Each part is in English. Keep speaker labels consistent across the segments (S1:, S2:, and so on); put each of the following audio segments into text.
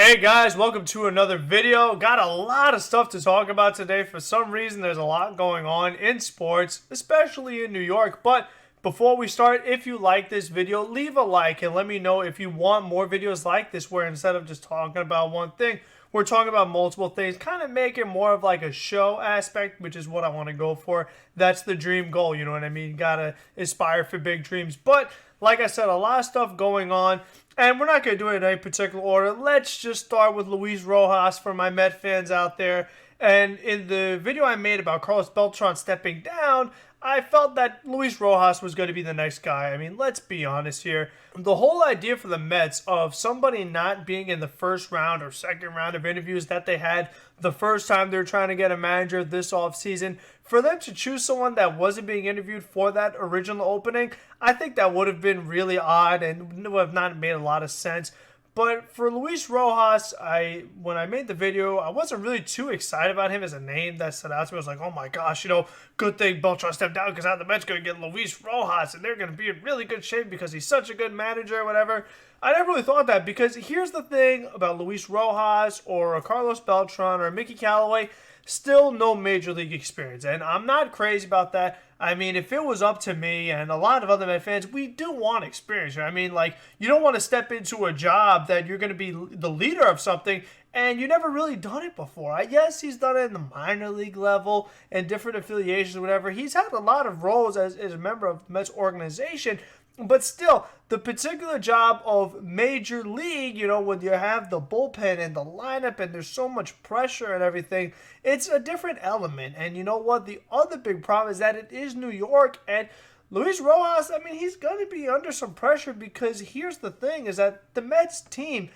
S1: Hey guys, welcome to another video. Got a lot of stuff to talk about today. For some reason, there's a lot going on in sports, especially in New York. But before we start, if you like this video, leave a like and let me know if you want more videos like this where instead of just talking about one thing, we're talking about multiple things, kind of make it more of like a show aspect, which is what I want to go for. That's the dream goal, you know what I mean? Gotta aspire for big dreams. But like I said, a lot of stuff going on. And we're not going to do it in any particular order. Let's just start with Luis Rojas for my Met fans out there. And in the video I made about Carlos Beltran stepping down, I felt that Luis Rojas was going to be the next guy. I mean, let's be honest here. The whole idea for the Mets of somebody not being in the first round or second round of interviews that they had the first time they were trying to get a manager this offseason, for them to choose someone that wasn't being interviewed for that original opening, I think that would have been really odd and would have not made a lot of sense. But for Luis Rojas, when I made the video, I wasn't really too excited about him as a name that stood out to me. I was like, oh my gosh, good thing Beltran stepped down because now the Mets going to get Luis Rojas and they're going to be in really good shape because he's such a good manager or whatever. I never really thought that because here's the thing about Luis Rojas or a Carlos Beltran or a Mickey Callaway. Still no major league experience, and I'm not crazy about that. I mean, if it was up to me and a lot of other Met fans, we do want experience. I mean, like, you don't want to step into a job that you're going to be the leader of something and you never really done it before. Yes, he's done it in the minor league level and different affiliations, whatever. He's had a lot of roles as a member of the Mets organization. But still, the particular job of major league, when you have the bullpen and the lineup and there's so much pressure and everything, it's a different element. And you know what? The other big problem is that it is New York. And Luis Rojas, I mean, he's going to be under some pressure because here's the thing is that the Mets team,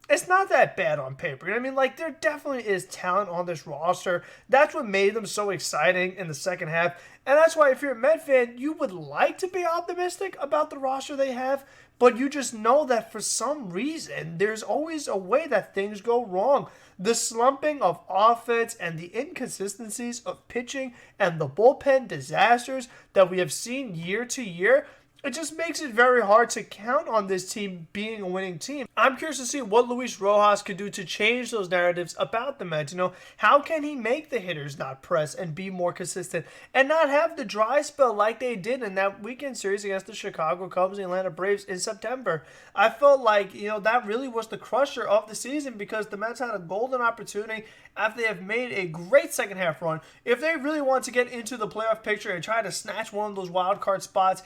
S1: it's not that bad on paper. You know what I mean? Like, there definitely is talent on this roster. That's what made them so exciting in the second half. And that's why if you're a Met fan, you would like to be optimistic about the roster they have, but you just know that for some reason, there's always a way that things go wrong. The slumping of offense and the inconsistencies of pitching and the bullpen disasters that we have seen year to year, it just makes it very hard to count on this team being a winning team. I'm curious to see what Luis Rojas could do to change those narratives about the Mets. How can he make the hitters not press and be more consistent and not have the dry spell like they did in that weekend series against the Chicago Cubs and the Atlanta Braves in September? I felt like, that really was the crusher of the season because the Mets had a golden opportunity after they have made a great second half run. If they really want to get into the playoff picture and try to snatch one of those wild card spots,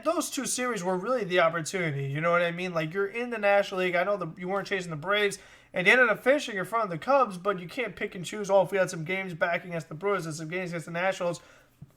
S1: those two series were really the opportunity. You know what I mean? Like, you're in the National League. I know you weren't chasing the Braves, and you ended up finishing in front of the Cubs, but you can't pick and choose. If we had some games back against the Brewers and some games against the Nationals,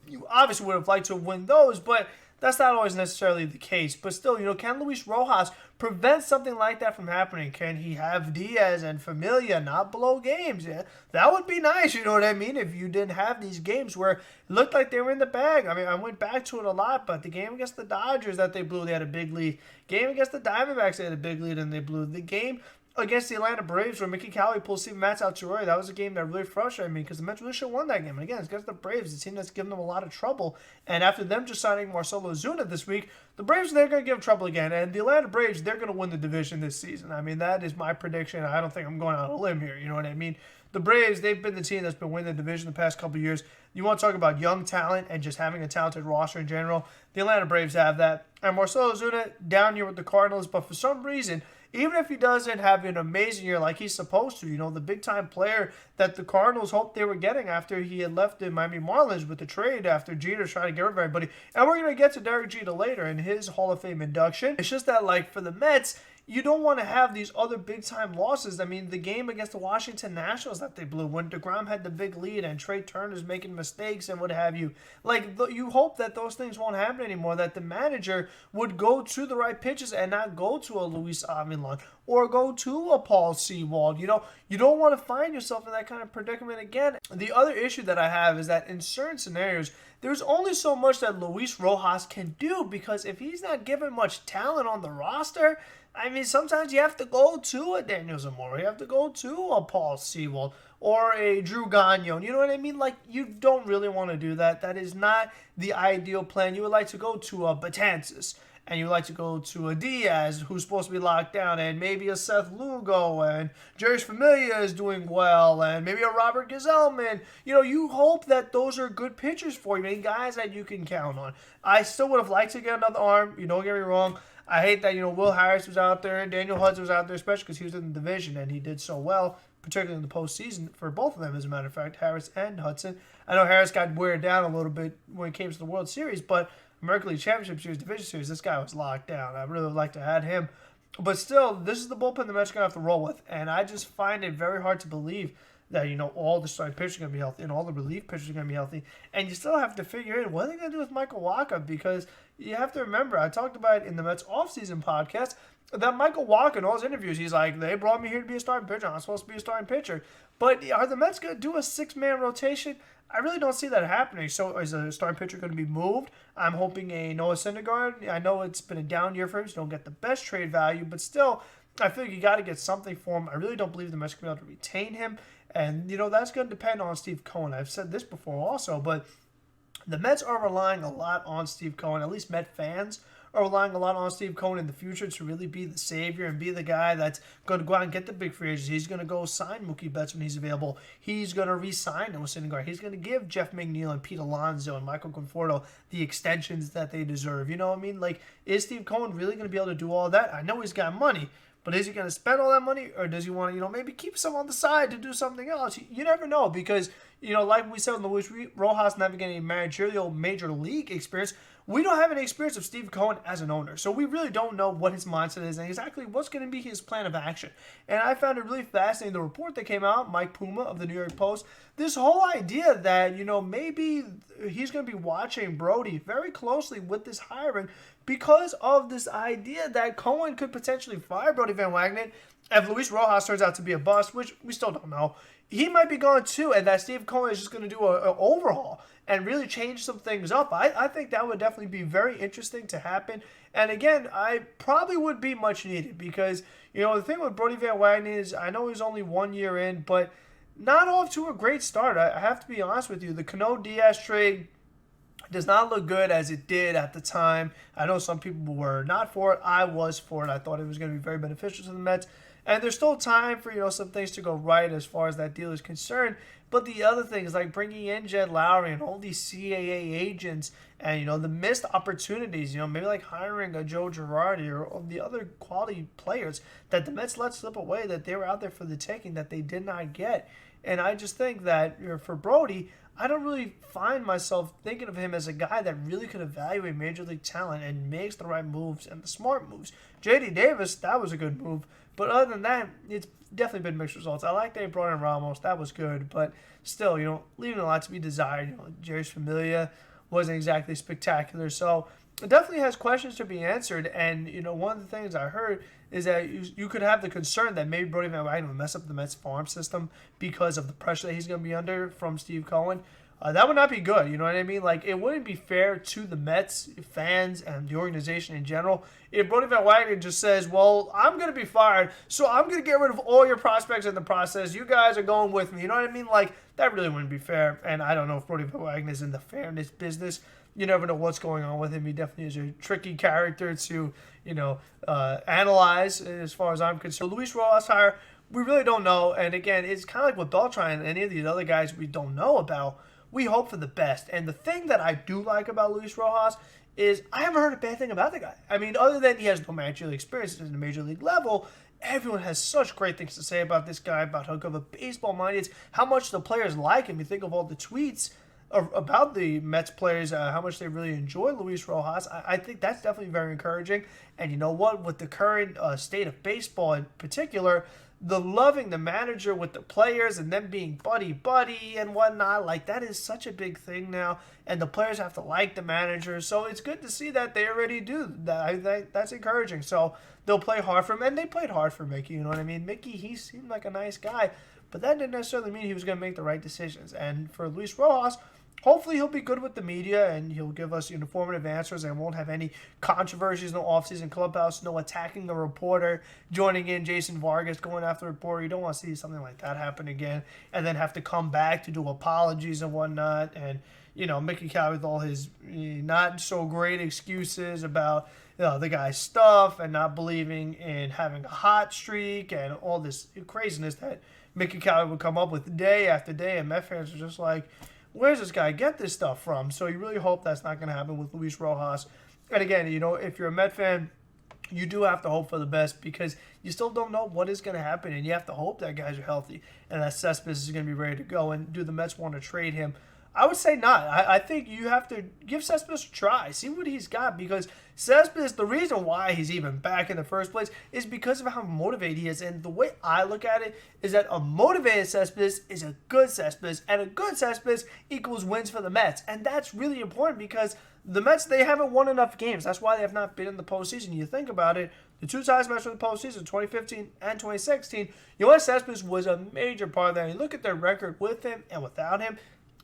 S1: you obviously would have liked to win those, but that's not always necessarily the case. But still, can Luis Rojas prevent something like that from happening? Can he have Diaz and Familia not blow games? Yeah, that would be nice, you know what I mean? If you didn't have these games where it looked like they were in the bag. I mean, I went back to it a lot, but the game against the Dodgers that they blew, they had a big lead. Game against the Diamondbacks, they had a big lead and they blew. The game against the Atlanta Braves where Mickey Callaway pulled Steven Matz out too early, that was a game that really frustrated me because the Mets really should have won that game. And again, it's against the Braves, a team that's given them a lot of trouble. And after them just signing Marcell Ozuna this week, the Braves, they're going to give them trouble again. And the Atlanta Braves, they're going to win the division this season. I mean, that is my prediction. I don't think I'm going out on a limb here. You know what I mean? The Braves, they've been the team that's been winning the division the past couple of years. You want to talk about young talent and just having a talented roster in general, the Atlanta Braves have that. And Marcell Ozuna down here with the Cardinals, but for some reason, even if he doesn't have an amazing year like he's supposed to, the big-time player that the Cardinals hoped they were getting after he had left the Miami Marlins with the trade after Jeter trying to get rid of everybody. And we're going to get to Derek Jeter later in his Hall of Fame induction. It's just that, like, for the Mets, you don't want to have these other big-time losses. I mean, the game against the Washington Nationals that they blew when DeGrom had the big lead and Trey Turner's making mistakes and what have you. Like, you hope that those things won't happen anymore, that the manager would go to the right pitches and not go to a Luis Avila or go to a Paul Sewald. You don't want to find yourself in that kind of predicament again. The other issue that I have is that in certain scenarios, there's only so much that Luis Rojas can do because if he's not given much talent on the roster, I mean, sometimes you have to go to a Daniel Zamora. You have to go to a Paul Sewald or a Drew Gagnon. You know what I mean? Like, you don't really want to do that. That is not the ideal plan. You would like to go to a Betances and you like to go to a Diaz who's supposed to be locked down, and maybe a Seth Lugo, and Jeurys Familia is doing well, and maybe a Robert Gazelman, you hope that those are good pitchers for you, and guys that you can count on. I still would have liked to get another arm. Don't get me wrong. I hate that, Will Harris was out there and Daniel Hudson was out there, especially because he was in the division and he did so well, particularly in the postseason for both of them, as a matter of fact, Harris and Hudson. I know Harris got wear down a little bit when it came to the World Series, but American League Championship Series, Division Series, this guy was locked down. I really would like to add him. But still, this is the bullpen the Mets are going to have to roll with, and I just find it very hard to believe that, all the starting pitchers are going to be healthy and all the relief pitchers are going to be healthy. And you still have to figure in what are they going to do with Michael Wacha, because you have to remember, I talked about it in the Mets offseason podcast, that Michael Wacha in all his interviews, he's like, they brought me here to be a starting pitcher. I'm supposed to be a starting pitcher. But are the Mets going to do a six-man rotation? I really don't see that happening. So is a starting pitcher going to be moved? I'm hoping a Noah Syndergaard. I know it's been a down year for him, so you don't get the best trade value, but still, I feel like you got to get something for him. I really don't believe the Mets can be able to retain him. And, that's going to depend on Steve Cohen. I've said this before also, but the Mets are relying a lot on Steve Cohen. At least Met fans are relying a lot on Steve Cohen in the future to really be the savior and be the guy that's going to go out and get the big free agents. He's going to go sign Mookie Betts when he's available. He's going to re-sign Noah Syndergaard. He's going to give Jeff McNeil and Pete Alonso and Michael Conforto the extensions that they deserve. You know what I mean? Like, is Steve Cohen really going to be able to do all that? I know he's got money. But is he going to spend all that money, or does he want to, maybe keep some on the side to do something else? You never know, because, like we said, Luis Rojas never getting any managerial major league experience. We don't have any experience of Steve Cohen as an owner, so we really don't know what his mindset is and exactly what's going to be his plan of action. And I found it really fascinating, the report that came out, Mike Puma of the New York Post, this whole idea that, maybe he's going to be watching Brody very closely with this hiring because of this idea that Cohen could potentially fire Brody Van Wagner if Luis Rojas turns out to be a bust, which we still don't know. He might be gone too, and that Steve Cohen is just going to do an overhaul and really change some things up. I think that would definitely be very interesting to happen. And again, I probably would be much needed because, the thing with Brody Van Wagner is I know he's only 1 year in, but not off to a great start. I have to be honest with you. The Cano Diaz trade does not look good as it did at the time. I know some people were not for it. I was for it. I thought it was going to be very beneficial to the Mets. And there's still time for, some things to go right as far as that deal is concerned. But the other things like bringing in Jed Lowry and all these CAA agents and, the missed opportunities, maybe like hiring a Joe Girardi or the other quality players that the Mets let slip away that they were out there for the taking that they did not get. And I just think that for Brody, I don't really find myself thinking of him as a guy that really could evaluate major league talent and makes the right moves and the smart moves. J.D. Davis, that was a good move. But other than that, it's definitely been mixed results. I like they brought in Ramos. That was good. But still, leaving a lot to be desired. Jeurys Familia wasn't exactly spectacular. So it definitely has questions to be answered. And, one of the things I heard is that you could have the concern that maybe Brody Van Wagner will mess up the Mets farm system because of the pressure that he's going to be under from Steve Cohen. That would not be good, you know what I mean? Like, it wouldn't be fair to the Mets fans and the organization in general if Brody Van Wagner just says, well, I'm going to be fired, so I'm going to get rid of all your prospects in the process. You guys are going with me, you know what I mean? Like, that really wouldn't be fair, and I don't know if Brody Van Wagner is in the fairness business. You never know what's going on with him. He definitely is a tricky character to, analyze as far as I'm concerned. The Luis Rojas hire, we really don't know, and again, it's kind of like with Beltran and any of these other guys we don't know about. We hope for the best. And the thing that I do like about Luis Rojas is I haven't heard a bad thing about the guy. I mean, other than he has no managerial experience at the major league level, everyone has such great things to say about this guy, about how good of a baseball mind he is, how much the players like him. You think of all the tweets about the Mets players, how much they really enjoy Luis Rojas. I think that's definitely very encouraging. And you know what? With the current state of baseball in particular, the loving the manager with the players and them being buddy and whatnot, like that is such a big thing now, and the players have to like the manager, so it's good to see that they already do that. That's encouraging. So they'll play hard for him, and they played hard for Mickey, you know what I mean? Mickey, he seemed like a nice guy, but that didn't necessarily mean he was going to make the right decisions. And for Luis Rojas, hopefully he'll be good with the media and he'll give us informative answers and won't have any controversies, no offseason clubhouse, no attacking the reporter, joining in Jason Vargas, going after the reporter. You don't want to see something like that happen again and then have to come back to do apologies and whatnot. And, Mickey Callaway with all his not so great excuses about the guy's stuff and not believing in having a hot streak and all this craziness that Mickey Callaway would come up with day after day. And Met fans are just like, where's this guy get this stuff from? So you really hope that's not going to happen with Luis Rojas. And again, if you're a Met fan, you do have to hope for the best because you still don't know what is going to happen. And you have to hope that guys are healthy and that Cespedes is going to be ready to go. And do the Mets want to trade him? I would say not. I think you have to give Cespedes a try. See what he's got because Cespedes, the reason why he's even back in the first place is because of how motivated he is. And the way I look at it is that a motivated Cespedes is a good Cespedes, and a good Cespedes equals wins for the Mets. And that's really important because the Mets, they haven't won enough games. That's why they have not been in the postseason. You think about it, the two times Mets were in the postseason, 2015 and 2016, Yoenis Cespedes was a major part of that. You look at their record with him and without him,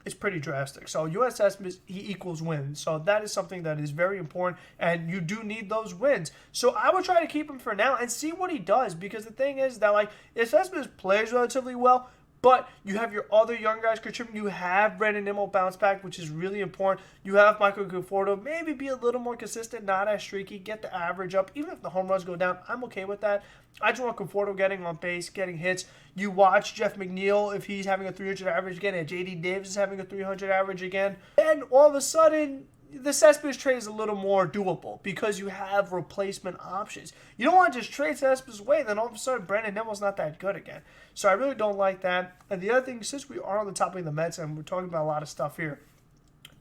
S1: it's pretty drastic. So Yoenis Cespedes, he equals wins. So that is something that is very important, and you do need those wins. So I would try to keep him for now and see what he does, because the thing is that, if Cespedes plays relatively well, but you have your other young guys contributing. You have Brandon Nimmo bounce back, which is really important. You have Michael Conforto. Maybe be a little more consistent, not as streaky. Get the average up. Even if the home runs go down, I'm okay with that. I just want Conforto getting on base, getting hits. You watch Jeff McNeil, if he's having a 300 average again, and J.D. Davis is having a 300 average again. And all of a sudden, the Cespedes trade is a little more doable because you have replacement options. You don't want to just trade Cespedes away, then all of a sudden Brandon Nimmo's not that good again. So I really don't like that. And the other thing, since we are on the topic of the Mets and we're talking about a lot of stuff here,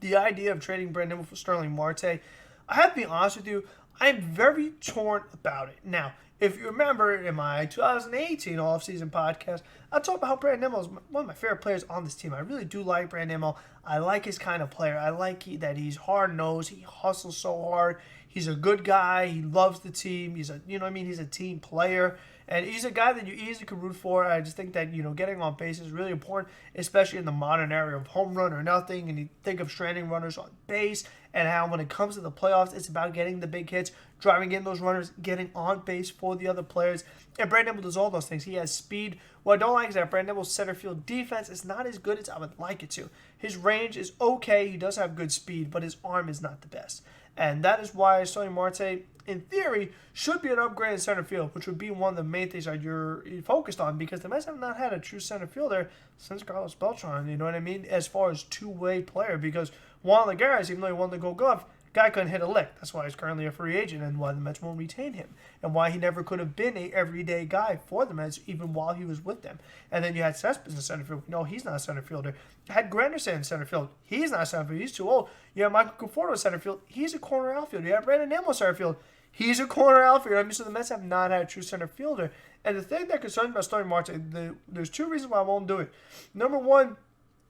S1: the idea of trading Brandon Nimmo for Starling Marte, I have to be honest with you, I'm very torn about it. Now, if you remember in my 2018 offseason podcast, I talked about how Brandon Nimmo is one of my favorite players on this team. I really do like Brandon Nimmo. I like his kind of player. I like that he's hard-nosed. He hustles so hard. He's a good guy. He loves the team. He's he's a team player. And he's a guy that you easily could root for. I just think that, getting on base is really important, especially in the modern era of home run or nothing. And you think of stranding runners on base and how when it comes to the playoffs, it's about getting the big hits, driving in those runners, getting on base for the other players. And Brandon Nimmo does all those things. He has speed. What I don't like is that Brandon Nimmo's center field defense is not as good as I would like it to. His range is okay. He does have good speed, but his arm is not the best. And that is why Starling Marte, in theory, should be an upgrade in center field, which would be one of the main things that you're focused on, because the Mets have not had a true center fielder since Carlos Beltran, you know what I mean, as far as two-way player, because Juan Lagares, even though he won the Gold Glove, guy couldn't hit a lick. That's why he's currently a free agent and why the Mets won't retain him and why he never could have been a everyday guy for the Mets even while he was with them. And then you had Cespedes in center field. No, he's not a center fielder. You had Granderson in center field. He's not a center fielder. He's too old. You have Michael Conforto in center field. He's a corner outfielder. You have Brandon Nimmo in center field. He's a corner outfielder. So the Mets have not had a true center fielder. And the thing that concerns me about Starling Marte, there's two reasons why I won't do it. Number one,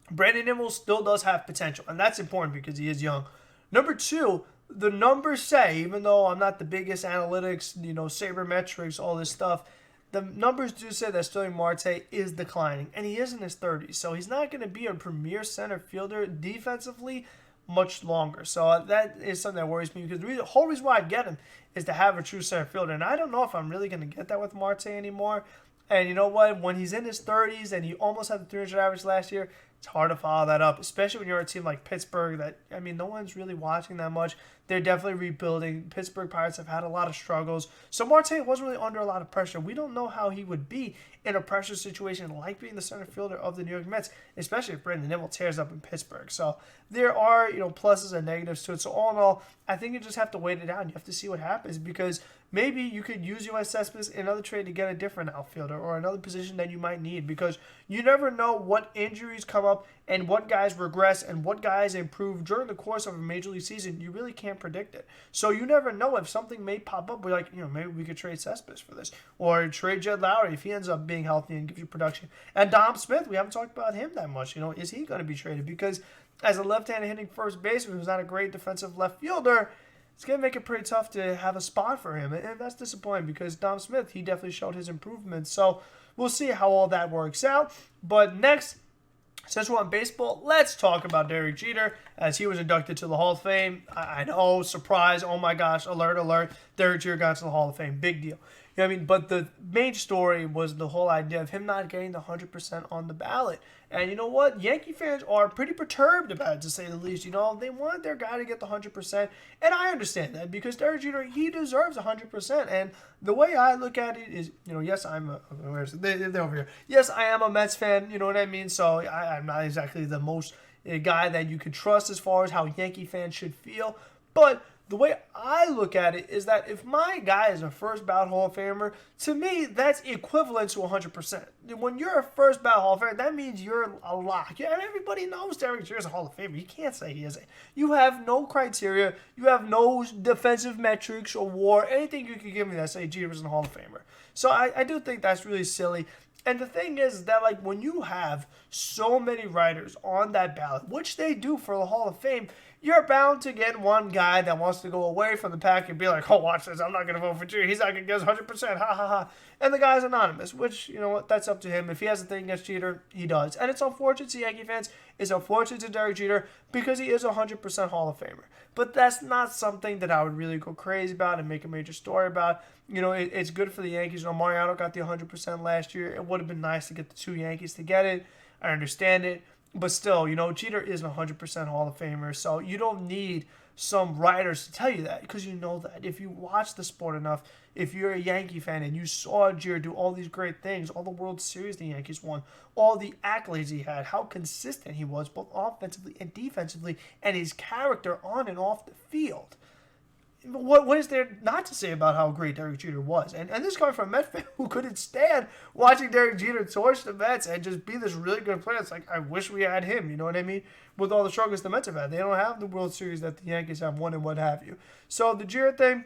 S1: Brandon Nimmo still does have potential, and that's important because he is young. Number two, the numbers say, even though I'm not the biggest analytics, sabermetrics, all this stuff, the numbers do say that Starling Marte is declining, and he is in his 30s, so he's not going to be a premier center fielder defensively much longer. So that is something that worries me, because the whole reason why I get him is to have a true center fielder, and I don't know if I'm really going to get that with Marte anymore. And you know what? When he's in his 30s and he almost had the 300 average last year, it's hard to follow that up, especially when you're a team like Pittsburgh that, no one's really watching that much. They're definitely rebuilding. Pittsburgh Pirates have had a lot of struggles. So Marte wasn't really under a lot of pressure. We don't know how he would be in a pressure situation like being the center fielder of the New York Mets, especially if Brandon Nimmo tears up in Pittsburgh. So there are, pluses and negatives to it. So all in all, I think you just have to wait it out and you have to see what happens, because maybe you could use Yoenis Cespedes in another trade to get a different outfielder or another position that you might need, because you never know what injuries come up and what guys regress and what guys improve during the course of a major league season. You really can't predict it. So you never know if something may pop up. We're like, maybe we could trade Cespedes for this, or trade Jed Lowry if he ends up being healthy and gives you production. And Dom Smith, we haven't talked about him that much. Is he going to be traded? Because as a left-handed hitting first baseman who's not a great defensive left fielder, it's going to make it pretty tough to have a spot for him. And that's disappointing, because Dom Smith, he definitely showed his improvements. So we'll see how all that works out. But next, Since we're on baseball, let's talk about Derek Jeter as he was inducted to the Hall of Fame. I know, surprise, oh my gosh, alert, alert. Derek Jeter got to the Hall of Fame, big deal. You know what I mean? But the main story was the whole idea of him not getting the 100% on the ballot. And you know what? Yankee fans are pretty perturbed about it, to say the least. You know, they want their guy to get the 100%. And I understand that because Derek Jeter, he deserves 100%. And the way I look at it is, you know, yes, they're over here. Yes, I am a Mets fan. You know what I mean? So I'm not exactly the most guy that you could trust as far as how Yankee fans should feel. But the way I look at it is that if my guy is a first ballot Hall of Famer, to me, that's equivalent to 100%. When you're a first ballot Hall of Famer, that means you're a lock. Yeah, and everybody knows Derek Jeter is a Hall of Famer. You can't say he isn't. You have no criteria. You have no defensive metrics or WAR, anything you can give me that say Jeter is a Hall of Famer. So I do think that's really silly. And the thing is that, like, when you have so many writers on that ballot, which they do for the Hall of Fame, you're bound to get one guy that wants to go away from the pack and be like, oh, watch this, I'm not going to vote for Jeter. He's not going to get us 100%, ha, ha, ha. And the guy's anonymous, which, you know what, that's up to him. If he has a thing against Jeter, he does. And it's unfortunate to Yankee fans. It's unfortunate to Derek Jeter because he is a 100% Hall of Famer. But that's not something that I would really go crazy about and make a major story about. You know, it's good for the Yankees. You know, Mariano got the 100% last year. It would have been nice to get the two Yankees to get it. I understand it. But still, you know, Jeter is a 100% Hall of Famer. So you don't need some writers to tell you that because you know that. If you watch the sport enough, if you're a Yankee fan and you saw Jeter do all these great things, all the World Series the Yankees won, all the accolades he had, how consistent he was both offensively and defensively, and his character on and off the field. What is there not to say about how great Derek Jeter was? And this coming from a Mets fan who couldn't stand watching Derek Jeter torch the Mets and just be this really good player. It's like, I wish we had him, you know what I mean? With all the struggles the Mets have had. They don't have the World Series that the Yankees have won and what have you. So the Jeter thing,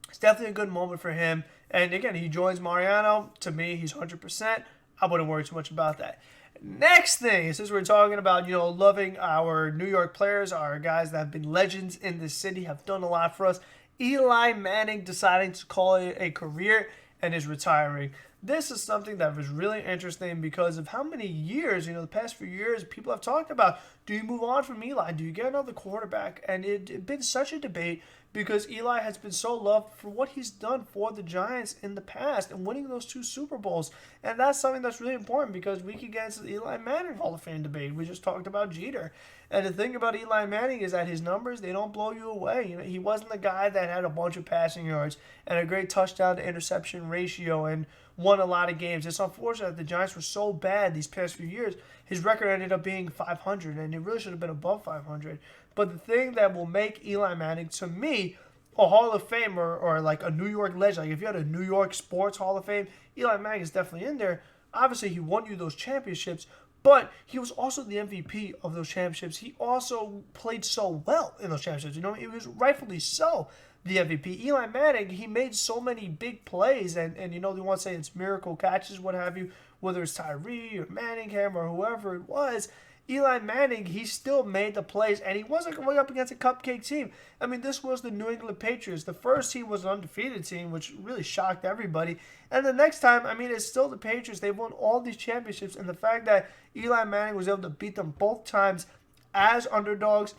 S1: it's definitely a good moment for him. And again, he joins Mariano. To me, he's 100%. I wouldn't worry too much about that. Next thing, since we're talking about, you know, loving our New York players, our guys that have been legends in this city, have done a lot for us, Eli Manning deciding to call it a career and is retiring. This is something that was really interesting because of how many years, you know, the past few years, people have talked about, do you move on from Eli? Do you get another quarterback? And it's been such a debate because Eli has been so loved for what he's done for the Giants in the past and winning those 2 Super Bowls. And that's something that's really important because we can get into the Eli Manning Hall of Fame debate. We just talked about Jeter. And the thing about Eli Manning is that his numbers, they don't blow you away. You know, he wasn't the guy that had a bunch of passing yards and a great touchdown to interception ratio and won a lot of games. It's unfortunate that the Giants were so bad these past few years. His record ended up being 500, and it really should have been above 500. But the thing that will make Eli Manning, to me, a Hall of Famer or like a New York legend, like if you had a New York Sports Hall of Fame, Eli Manning is definitely in there. Obviously, he won you those championships, but he was also the MVP of those championships. He also played so well in those championships. You know, it was rightfully so the MVP. Eli Manning, he made so many big plays, and you know, they want to say it's miracle catches, what have you, whether it's Tyree or Manningham or whoever it was. Eli Manning, he still made the plays, and he wasn't going up against a cupcake team. I mean, this was the New England Patriots. The first team was an undefeated team, which really shocked everybody. And the next time, I mean, it's still the Patriots. They've won all these championships, and the fact that Eli Manning was able to beat them both times as underdogs,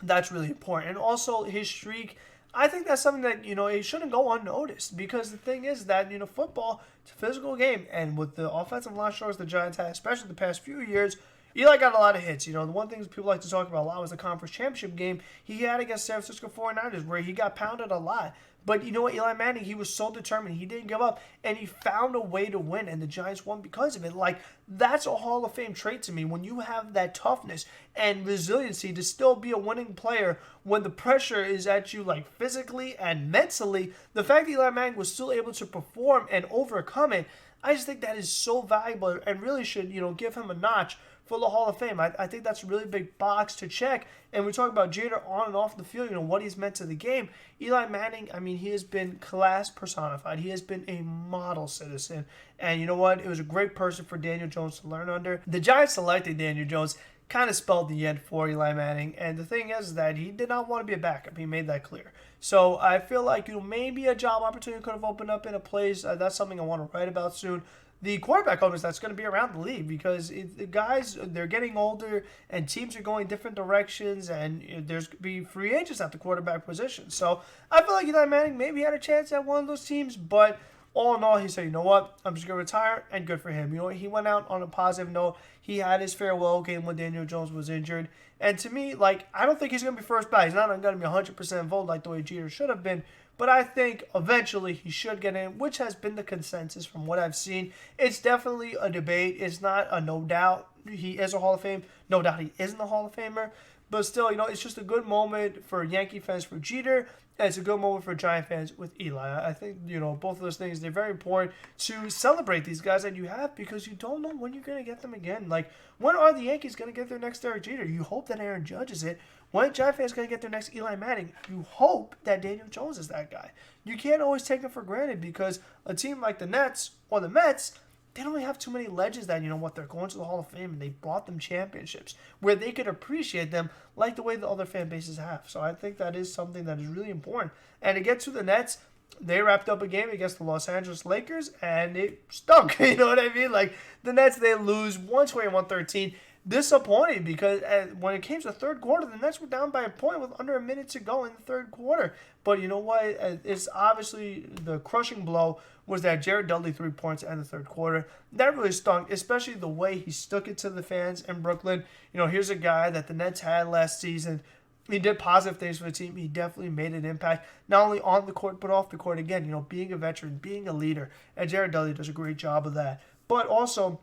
S1: that's really important. And also his streak, I think that's something that, you know, it shouldn't go unnoticed because the thing is that, you know, football, it's a physical game. And with the offensive line struggles the Giants had, especially the past few years, Eli got a lot of hits. You know, the one thing people like to talk about a lot was the conference championship game he had against San Francisco 49ers where he got pounded a lot. But you know what, Eli Manning, he was so determined. He didn't give up, and he found a way to win, and the Giants won because of it. Like, that's a Hall of Fame trait to me. When you have that toughness and resiliency to still be a winning player when the pressure is at you, like, physically and mentally, the fact that Eli Manning was still able to perform and overcome it, I just think that is so valuable and really should, you know, give him a notch for the Hall of Fame. I think that's a really big box to check. And we talk about Jeter on and off the field, you know, what he's meant to the game. Eli Manning, I mean, he has been class personified. He has been a model citizen. And you know what? It was a great person for Daniel Jones to learn under. The Giants selected Daniel Jones, kind of spelled the end for Eli Manning. And the thing is that he did not want to be a backup. He made that clear. So I feel like, you know, maybe a job opportunity could have opened up in a place. That's something I want to write about soon. the quarterback holders that's going to be around the league, because the guys, they're getting older and teams are going different directions, and there's going to be free agents at the quarterback position. So I feel like Eli Manning maybe had a chance at one of those teams, but all in all, he said, you know what, I'm just going to retire, and good for him. You know, he went out on a positive note. He had his farewell game when Daniel Jones was injured. And to me, like, I don't think he's going to be first ballot. He's not going to be 100% vote like the way Jeter should have been. But I think eventually he should get in, which has been the consensus from what I've seen. It's definitely a debate. It's not a no doubt he is a Hall of Fame. No doubt he isn't a Hall of Famer. But still, you know, it's just a good moment for Yankee fans for Jeter, and it's a good moment for Giant fans with Eli. I think, you know, both of those things, they're very important to celebrate these guys that you have, because you don't know when you're going to get them again. Like, when are the Yankees going to get their next Derek Jeter? You hope that Aaron Judge is it. When Giant fans going to get their next Eli Manning? You hope that Daniel Jones is that guy. You can't always take him for granted, because a team like the Nets or the Mets, they don't really have too many legends that, you know what, they're going to the Hall of Fame and they brought them championships where they could appreciate them like the way the other fan bases have. So I think that is something that is really important. And to get to the Nets, they wrapped up a game against the Los Angeles Lakers and it stunk. You know what I mean? Like, the Nets, they lose 120-113. Disappointing, because when it came to the third quarter, the Nets were down by a point with under a minute to go in the third quarter. But you know what? It's obviously the crushing blow was that Jared Dudley 3 points in the third quarter. That really stunk, especially the way he stuck it to the fans in Brooklyn. You know, here's a guy that the Nets had last season. He did positive things for the team. He definitely made an impact, not only on the court, but off the court. Again, you know, being a veteran, being a leader. And Jared Dudley does a great job of that. But also,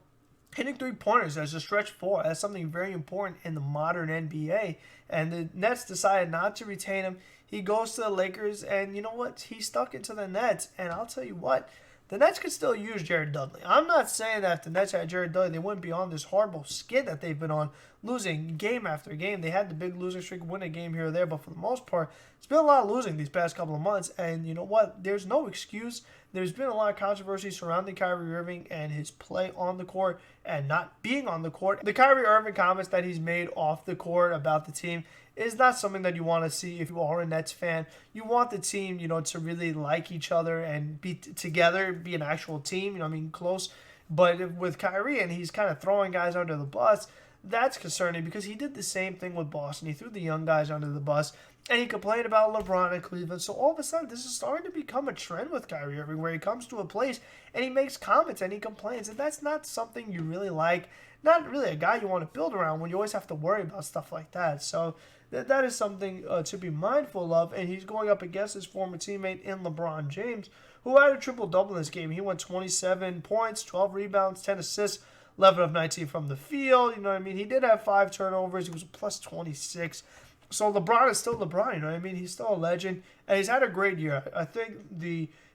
S1: hitting 3-pointers as a stretch four, that's something very important in the modern NBA. And the Nets decided not to retain him. He goes to the Lakers, and you know what? He stuck it to the Nets. And I'll tell you what, the Nets could still use Jared Dudley. I'm not saying that if the Nets had Jared Dudley, they wouldn't be on this horrible skid that they've been on, losing game after game. They had the big losing streak, win a game here or there, but for the most part, it's been a lot of losing these past couple of months. And you know what? There's no excuse. There's been a lot of controversy surrounding Kyrie Irving and his play on the court and not being on the court. The Kyrie Irving comments that he's made off the court about the team is not something that you want to see if you are a Nets fan. You want the team, you know, to really like each other and be together, be an actual team, you know, I mean, close. But with Kyrie, and he's kind of throwing guys under the bus, that's concerning, because he did the same thing with Boston. He threw the young guys under the bus, and he complained about LeBron in Cleveland. So all of a sudden, this is starting to become a trend with Kyrie Irving, where he comes to a place and he makes comments and he complains. And that's not something you really like. Not really a guy you want to build around when you always have to worry about stuff like that. So that is something to be mindful of. And he's going up against his former teammate in LeBron James, who had a triple-double in this game. He went 27 points, 12 rebounds, 10 assists, 11 of 19 from the field. You know what I mean? He did have 5 turnovers. He was a plus 26. So LeBron is still LeBron, you know what I mean? He's still a legend, and he's had a great year. I think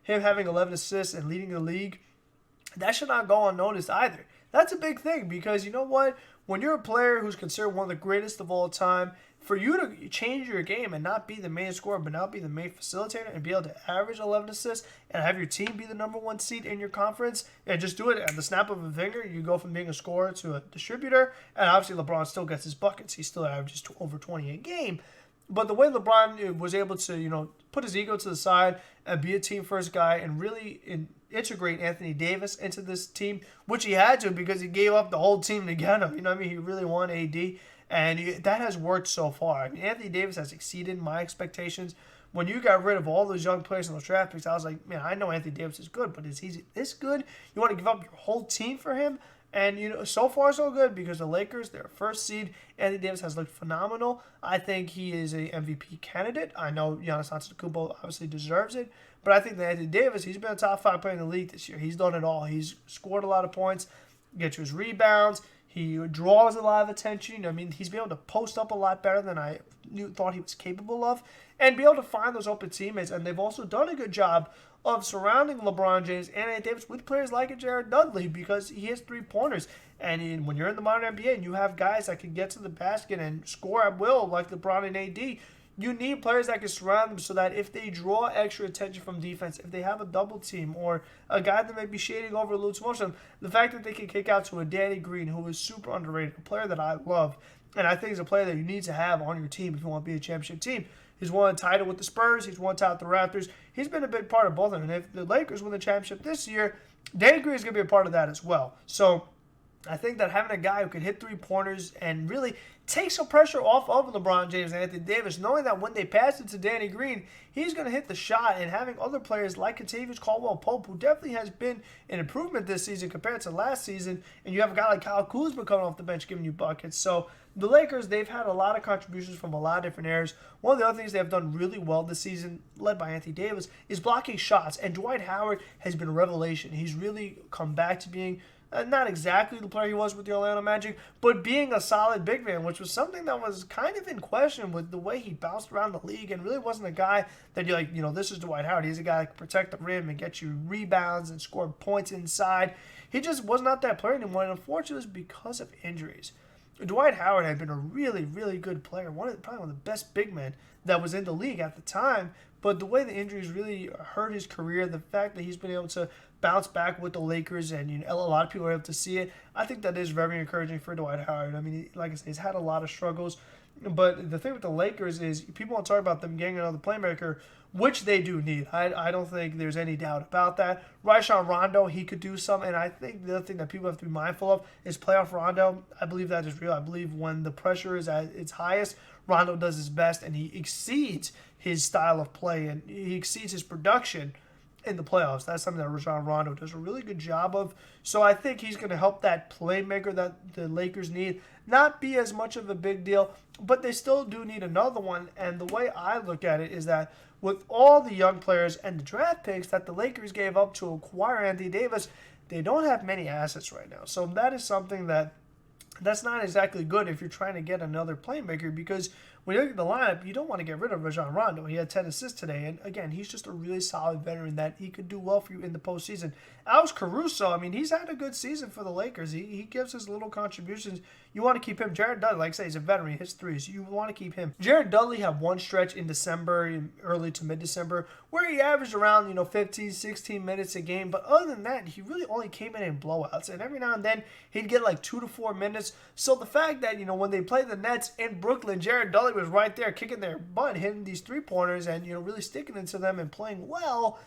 S1: him having 11 assists and leading the league, that should not go unnoticed either. That's a big thing, because you know what? When you're a player who's considered one of the greatest of all time, for you to change your game and not be the main scorer, but now be the main facilitator and be able to average 11 assists and have your team be the number 1 seed in your conference and just do it at the snap of a finger, you go from being a scorer to a distributor. And obviously LeBron still gets his buckets. He still averages over 20 a game. But the way LeBron was able to, you know, put his ego to the side and be a team first guy and really integrate Anthony Davis into this team, which he had to, because he gave up the whole team to get him. You know what I mean? He really won AD. And that has worked so far. I mean, Anthony Davis has exceeded my expectations. When you got rid of all those young players in those draft picks, I was like, man, I know Anthony Davis is good, but is he this good? You want to give up your whole team for him? And, you know, so far so good, because the Lakers, their first seed, Anthony Davis has looked phenomenal. I think he is a MVP candidate. I know Giannis Antetokounmpo obviously deserves it, but I think that Anthony Davis, he's been a top 5 player in the league this year. He's done it all. He's scored a lot of points, gets his rebounds. He draws a lot of attention. I mean, he's been able to post up a lot better than I thought he was capable of, and be able to find those open teammates. And they've also done a good job of surrounding LeBron James and Anthony Davis with players like Jared Dudley, because he has 3-pointers. And when you're in the modern NBA and you have guys that can get to the basket and score at will like LeBron and AD, you need players that can surround them, so that if they draw extra attention from defense, if they have a double team or a guy that may be shading over a little too much of them, the fact that they can kick out to a Danny Green, who is super underrated, a player that I love, and I think is a player that you need to have on your team if you want to be a championship team. He's won a title with the Spurs. He's won a title with the Raptors. He's been a big part of both of them. And if the Lakers win the championship this year, Danny Green is going to be a part of that as well. So I think that having a guy who can hit three-pointers and really take some pressure off of LeBron James and Anthony Davis, knowing that when they pass it to Danny Green, he's going to hit the shot, and having other players like Kentavious Caldwell-Pope, who definitely has been an improvement this season compared to last season, and you have a guy like Kyle Kuzma coming off the bench giving you buckets. So the Lakers, they've had a lot of contributions from a lot of different areas. One of the other things they've done really well this season, led by Anthony Davis, is blocking shots, and Dwight Howard has been a revelation. He's really come back to being not exactly the player he was with the Orlando Magic, but being a solid big man, which was something that was kind of in question with the way he bounced around the league and really wasn't a guy that you're like, this is Dwight Howard. He's a guy that can protect the rim and get you rebounds and score points inside. He just was not that player anymore, and unfortunately it was because of injuries. Dwight Howard had been a really, really good player, probably one of the best big men that was in the league at the time, but the way the injuries really hurt his career, the fact that he's been able to bounce back with the Lakers and a lot of people are able to see it, I think that is very encouraging for Dwight Howard. I mean, like I said, he's had a lot of struggles, but the thing with the Lakers is people want to talk about them getting another playmaker, which they do need. I don't think there's any doubt about that. Rajon Rondo, he could do some, and I think the other thing that people have to be mindful of is playoff Rondo. I believe that is real. I believe when the pressure is at its highest, Rondo does his best, and he exceeds his style of play, and he exceeds his production in the playoffs. That's something that Rajon Rondo does a really good job of. So I think he's going to help that playmaker that the Lakers need not be as much of a big deal, but they still do need another one. And the way I look at it is that with all the young players and the draft picks that the Lakers gave up to acquire Anthony Davis, they don't have many assets right now. So that is something that's not exactly good if you're trying to get another playmaker, because when you look at the lineup, you don't want to get rid of Rajon Rondo. He had 10 assists today, and again, he's just a really solid veteran that he could do well for you in the postseason. Alex Caruso, I mean, he's had a good season for the Lakers. He gives his little contributions. You want to keep him. Jared Dudley, like I say, he's a veteran. He hits threes. You want to keep him. Jared Dudley had one stretch in December, early to mid-December, where he averaged around 15, 16 minutes a game. But other than that, he really only came in blowouts. And every now and then, he'd get like 2 to 4 minutes. So the fact that, when they played the Nets in Brooklyn, Jared Dudley was right there kicking their butt, hitting these three-pointers and, really sticking into them and playing well.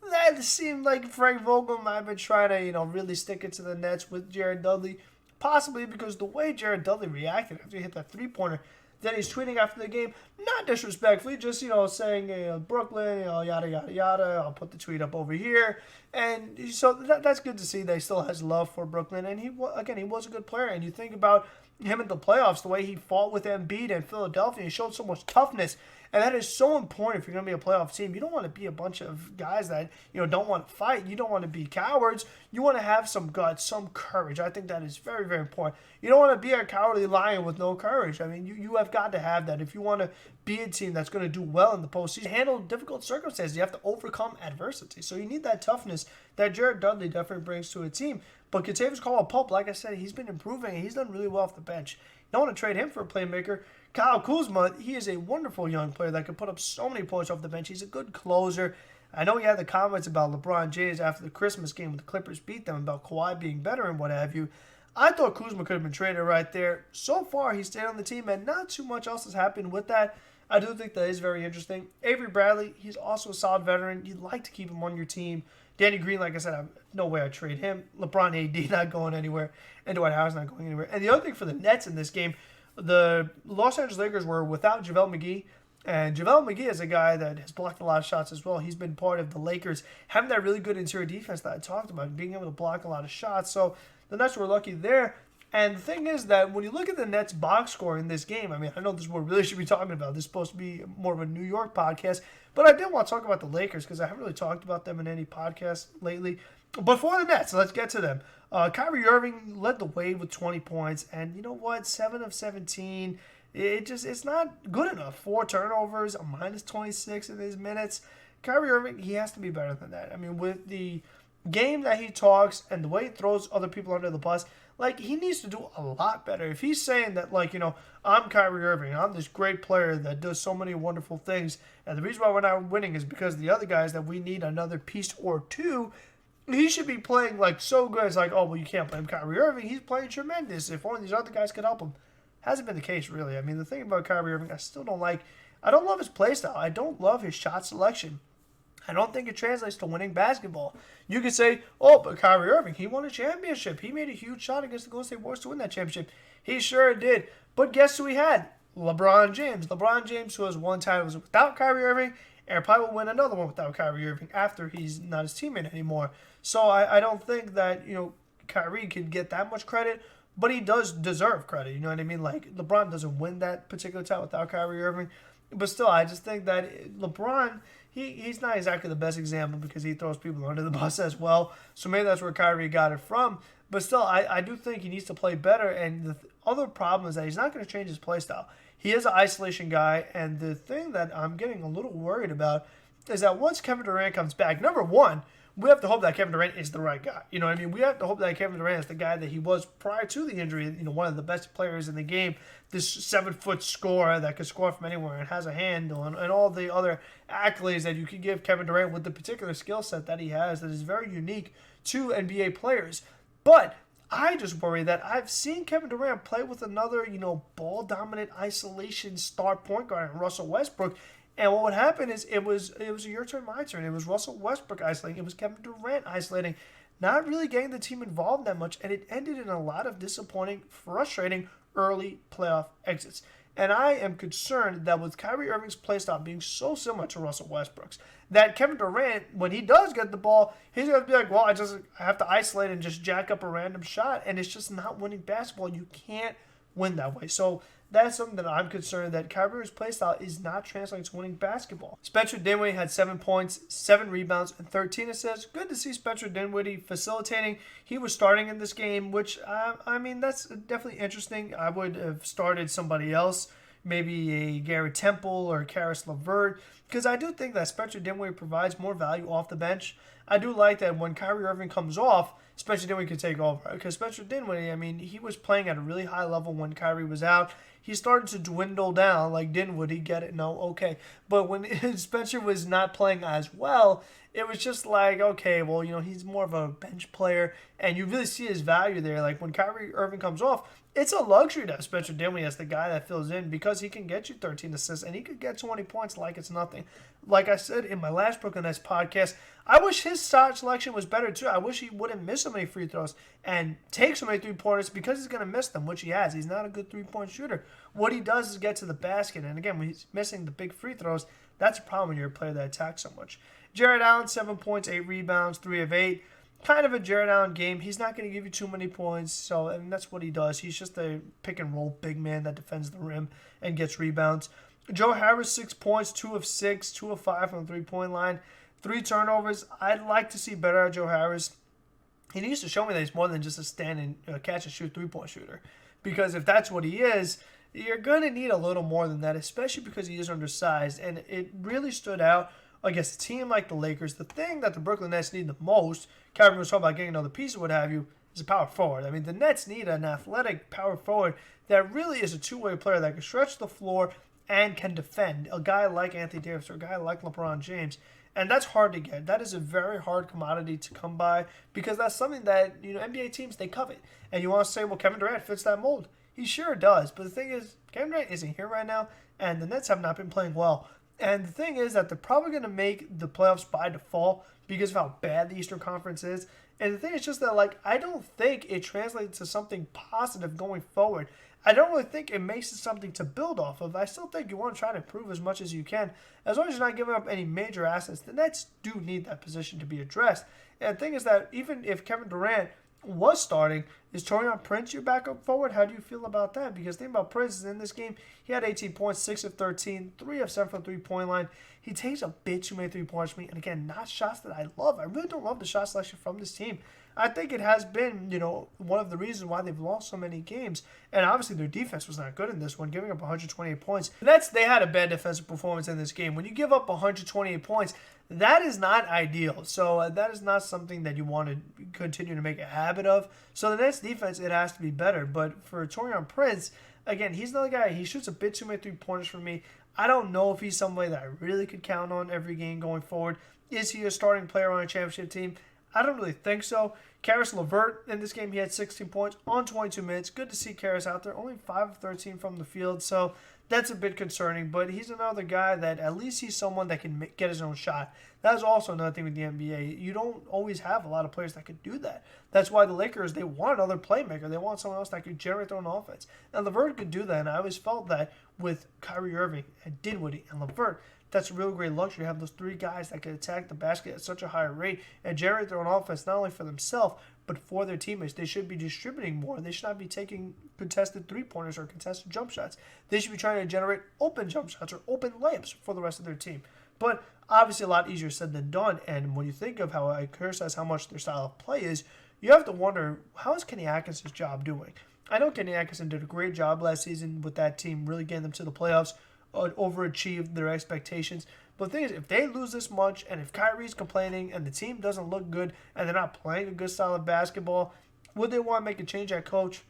S1: That seemed like Frank Vogel might have been trying to, really stick it to the Nets with Jared Dudley. Possibly because the way Jared Dudley reacted after he hit that three-pointer, then he's tweeting after the game, not disrespectfully, just, saying, Brooklyn, yada, yada, yada, I'll put the tweet up over here. And so that's good to see that he still has love for Brooklyn. And he was a good player. And you think about him in the playoffs, the way he fought with Embiid and Philadelphia, he showed so much toughness. And that is so important if you're going to be a playoff team. You don't want to be a bunch of guys that, don't want to fight. You don't want to be cowards. You want to have some guts, some courage. I think that is very, very important. You don't want to be a cowardly lion with no courage. I mean, you have got to have that. If you want to be a team that's going to do well in the postseason, handle difficult circumstances, you have to overcome adversity. So you need that toughness that Jared Dudley definitely brings to a team. But Kentavious Caldwell-Pope, like I said, he's been improving, and he's done really well off the bench. You don't want to trade him for a playmaker. Kyle Kuzma, he is a wonderful young player that can put up so many points off the bench. He's a good closer. I know he had the comments about LeBron James after the Christmas game when the Clippers beat them about Kawhi being better and what have you. I thought Kuzma could have been traded right there. So far, he stayed on the team, and not too much else has happened with that. I do think that is very interesting. Avery Bradley, he's also a solid veteran. You'd like to keep him on your team. Danny Green, like I said, no way I'd trade him. LeBron AD not going anywhere, and Dwight Howard's not going anywhere. And the other thing for the Nets in this game, the Los Angeles Lakers were without JaVale McGee, and JaVale McGee is a guy that has blocked a lot of shots as well. He's been part of the Lakers having that really good interior defense that I talked about, being able to block a lot of shots. So the Nets were lucky there. And the thing is that when you look at the Nets box score in this game, I mean, I know this is what we really should be talking about. This is supposed to be more of a New York podcast, but I did want to talk about the Lakers because I haven't really talked about them in any podcast lately. But for the Nets, let's get to them. Kyrie Irving led the way with 20 points, and you know what? 7 of 17. It's not good enough. 4 turnovers, a minus 26 in his minutes. Kyrie Irving, he has to be better than that. I mean, with the game that he talks and the way he throws other people under the bus, he needs to do a lot better. If he's saying that, I'm Kyrie Irving, I'm this great player that does so many wonderful things, and the reason why we're not winning is because the other guys that we need another piece or two, he should be playing so good. It's you can't blame Kyrie Irving. He's playing tremendous. If only these other guys could help him. Hasn't been the case, really. I mean, the thing about Kyrie Irving, I don't love his play style. I don't love his shot selection. I don't think it translates to winning basketball. You could say, oh, but Kyrie Irving, he won a championship. He made a huge shot against the Golden State Warriors to win that championship. He sure did. But guess who he had? LeBron James. LeBron James, who has won titles without Kyrie Irving, and probably will win another one without Kyrie Irving after he's not his teammate anymore. So I don't think that, Kyrie could get that much credit, but he does deserve credit. You know what I mean? Like, LeBron doesn't win that particular title without Kyrie Irving. But still, I just think that LeBron, he's not exactly the best example because he throws people under the bus as well. So maybe that's where Kyrie got it from. But still, I do think he needs to play better. And the other problem is that he's not going to change his play style. He is an isolation guy. And the thing that I'm getting a little worried about is that once Kevin Durant comes back, number one, we have to hope that Kevin Durant is the right guy. You know what I mean? We have to hope that Kevin Durant is the guy that he was prior to the injury. One of the best players in the game. This 7-foot scorer that can score from anywhere and has a handle and all the other accolades that you can give Kevin Durant with the particular skill set that he has that is very unique to NBA players. But I just worry that I've seen Kevin Durant play with another, ball-dominant isolation star point guard in Russell Westbrook. And what would happen is it was your turn, my turn. It was Russell Westbrook isolating. It was Kevin Durant isolating, not really getting the team involved that much. And it ended in a lot of disappointing, frustrating early playoff exits. And I am concerned that with Kyrie Irving's playstyle being so similar to Russell Westbrook's, that Kevin Durant, when he does get the ball, he's going to be like, well, I have to isolate and just jack up a random shot. And it's just not winning basketball. You can't win that way. So that's something that I'm concerned that Kyrie's playstyle is not translating to winning basketball. Spencer Dinwiddie had 7 points, 7 rebounds, and 13 assists. Good to see Spencer Dinwiddie facilitating. He was starting in this game, which, that's definitely interesting. I would have started somebody else, maybe a Garrett Temple or Karis LeVert, because I do think that Spencer Dinwiddie provides more value off the bench. I do like that when Kyrie Irving comes off, Spencer Dinwiddie can take over. Because Spencer Dinwiddie, he was playing at a really high level when Kyrie was out. He started to dwindle down like Dinwiddie, get it? No, okay. But when Spencer was not playing as well, it was just like, okay, well, he's more of a bench player, and you really see his value there. Like, when Kyrie Irving comes off, it's a luxury to have Spencer Dinwiddie as the guy that fills in because he can get you 13 assists, and he could get 20 points like it's nothing. Like I said in my last Brooklyn Nets podcast, I wish his shot selection was better, too. I wish he wouldn't miss so many free throws and take so many three-pointers because he's going to miss them, which he has. He's not a good three-point shooter. What he does is get to the basket, and again, when he's missing the big free throws, that's a problem when you're a player that attacks so much. Jarrett Allen, 7 points, 8 rebounds, 3 of 8. Kind of a Jarrett Allen game. He's not going to give you too many points, that's what he does. He's just a pick-and-roll big man that defends the rim and gets rebounds. Joe Harris, 6 points, 2 of 6, 2 of 5 from the three-point line. 3 turnovers. I'd like to see better at Joe Harris. He needs to show me that he's more than just a stand and catch-and-shoot three-point shooter. Because if that's what he is, you're going to need a little more than that, especially because he is undersized. And it really stood out against a team like the Lakers. The thing that the Brooklyn Nets need the most, Kevin was talking about getting another piece or what have you, is a power forward. The Nets need an athletic power forward that really is a two-way player that can stretch the floor and can defend. A guy like Anthony Davis or a guy like LeBron James. And that's hard to get. That is a very hard commodity to come by because that's something that, NBA teams, they covet. And you want to say, well, Kevin Durant fits that mold. He sure does. But the thing is, Kevin Durant isn't here right now, and the Nets have not been playing well. And the thing is that they're probably going to make the playoffs by default because of how bad the Eastern Conference is. And the thing is just that, I don't think it translates to something positive going forward. I don't really think it makes it something to build off of. I still think you want to try to improve as much as you can. As long as you're not giving up any major assets, the Nets do need that position to be addressed. And the thing is that even if Kevin Durant was starting, is Taurean Prince your backup forward? How do you feel about that? Because the thing about Prince is in this game, he had 18 points, 6 of 13, 3 of 7 from the three-point line. He takes a bit too many three-pointers for me. And again, not shots that I love. I really don't love the shot selection from this team. I think it has been, one of the reasons why they've lost so many games. And obviously their defense was not good in this one, giving up 128 points. They had a bad defensive performance in this game. When you give up 128 points, that is not ideal. So that is not something that you want to continue to make a habit of. So the Nets defense, it has to be better. But for Taurean Prince, again, he's another guy. He shoots a bit too many three-pointers for me. I don't know if he's somebody that I really could count on every game going forward. Is he a starting player on a championship team? I don't really think so. Karis LeVert, in this game, he had 16 points on 22 minutes. Good to see Karis out there. Only 5 of 13 from the field. So That's a bit concerning, but he's another guy that at least he's someone that can get his own shot. That's also another thing with the NBA. You don't always have a lot of players that could do that. That's why the Lakers, they want another playmaker. They want someone else that could generate their own offense. And LeVert could do that, and I always felt that with Kyrie Irving and Dinwiddie and LeVert. That's a real great luxury to have those three guys that can attack the basket at such a high rate and generate their own offense, not only for themselves, but for their teammates. They should be distributing more. They should not be taking contested three-pointers or contested jump shots. They should be trying to generate open jump shots or open layups for the rest of their team. But obviously a lot easier said than done. And when you think of how I criticize how much their style of play is, you have to wonder, how is Kenny Atkinson's job doing? I know Kenny Atkinson did a great job last season with that team, really getting them to the playoffs, overachieved their expectations. But the thing is, if they lose this much, and if Kyrie's complaining, and the team doesn't look good, and they're not playing a good style of basketball, would they want to make a change at coach?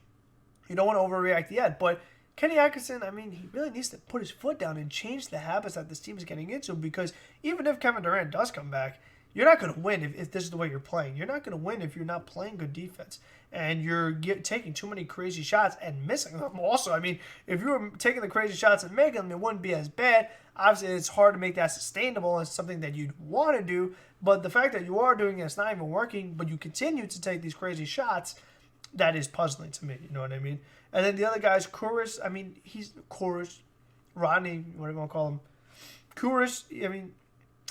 S1: You don't want to overreact yet, but Kenny Atkinson, I mean, he really needs to put his foot down and change the habits that this team is getting into, because even if Kevin Durant does come back, you're not going to win if this is the way you're playing. You're not going to win if you're not playing good defense and you're taking too many crazy shots and missing them. Also, I mean, if you were taking the crazy shots and making them, it wouldn't be as bad. Obviously, it's hard to make that sustainable and something that you'd want to do. But the fact that you are doing it, it's not even working, but you continue to take these crazy shots, that is puzzling to me. You know what I mean? And then the other guys, Kuris, I mean, Rodney, whatever you want to call him. Kuris, I mean,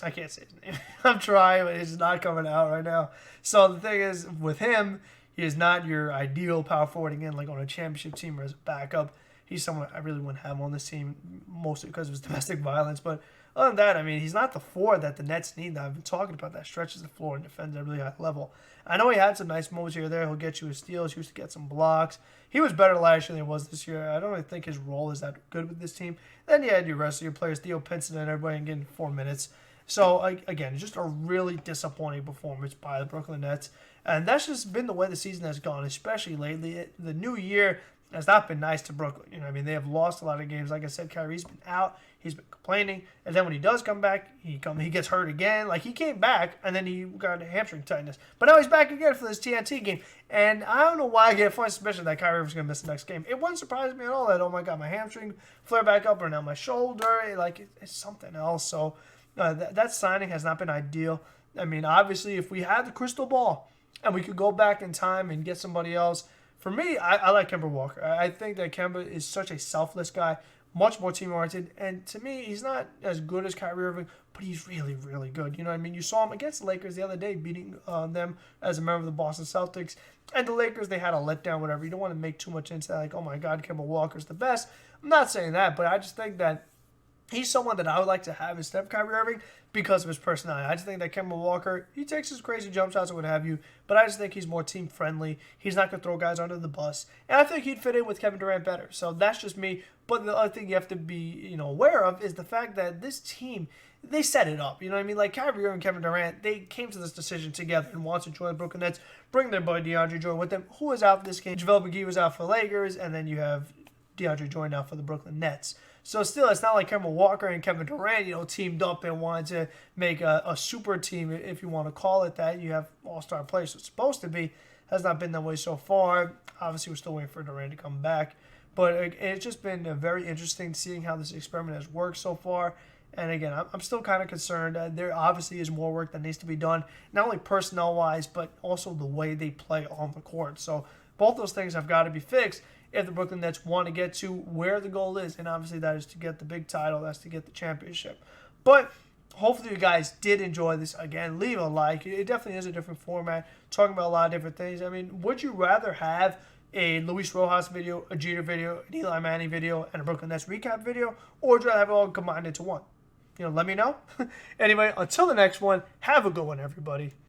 S1: I can't say his name. I'm trying, but it's not coming out right now. So the thing is, with him, he is not your ideal power forward again, like on a championship team or as a backup. He's someone I really wouldn't have on this team, mostly because of his domestic violence. But other than that, I mean, he's not the forward that the Nets need. I've been talking about that. Stretches the floor and defends at a really high level. I know he had some nice moments here or there. He'll get you his steals. He used to get some blocks. He was better last year than he was this year. I don't really think his role is that good with this team. Then you had your rest of your players, Theo Pinson and everybody, getting 4 minutes. So, again, just a really disappointing performance by the Brooklyn Nets. And that's just been the way the season has gone, especially lately. The new year has not been nice to Brooklyn. You know, I mean, they have lost a lot of games. Like I said, Kyrie's been out. He's been complaining. And then when he does come back, he gets hurt again. Like, he came back, and then he got a hamstring tightness. But now he's back again for this TNT game. And I don't know why I get a funny suspicion that Kyrie was going to miss the next game. It wouldn't surprise me at all that, oh, my God, my hamstring flare back up, or now my shoulder. Like, it's something else. So that signing has not been ideal. I mean, obviously, if we had the crystal ball and we could go back in time and get somebody else, for me, I like Kemba Walker. I think that Kemba is such a selfless guy, much more team-oriented. And to me, he's not as good as Kyrie Irving, but he's really, really good. You know what I mean? You saw him against the Lakers the other day, beating them as a member of the Boston Celtics. And the Lakers, they had a letdown, whatever. You don't want to make too much into that, like, oh, my God, Kemba Walker's the best. I'm not saying that, but I just think that he's someone that I would like to have instead of Kyrie Irving because of his personality. I just think that Kemba Walker, he takes his crazy jump shots or what have you, but I just think he's more team-friendly. He's not going to throw guys under the bus. And I think he'd fit in with Kevin Durant better. So that's just me. But the other thing you have to be, aware of is the fact that this team, they set it up. You know what I mean? Like Kyrie Irving and Kevin Durant, they came to this decision together and wanted to join the Brooklyn Nets, bring their boy DeAndre Jordan with them, who was out this game. JaVale McGee was out for the Lakers, and then you have DeAndre Jordan out for the Brooklyn Nets. So still, it's not like Kemba Walker and Kevin Durant, teamed up and wanted to make a super team, if you want to call it that. You have all-star players. So it's supposed to be. Has not been that way so far. Obviously, we're still waiting for Durant to come back. But it's just been very interesting seeing how this experiment has worked so far. And again, I'm still kind of concerned. There obviously is more work that needs to be done, not only personnel-wise, but also the way they play on the court. So both those things have got to be fixed if the Brooklyn Nets want to get to where the goal is. And obviously that is to get the big title. That's to get the championship. But hopefully you guys did enjoy this. Again, leave a like. It definitely is a different format, talking about a lot of different things. I mean, would you rather have a Luis Rojas video, a Jeter video, an Eli Manning video, and a Brooklyn Nets recap video? Or would you rather have it all combined into one? Let me know. Anyway, until the next one, have a good one, everybody.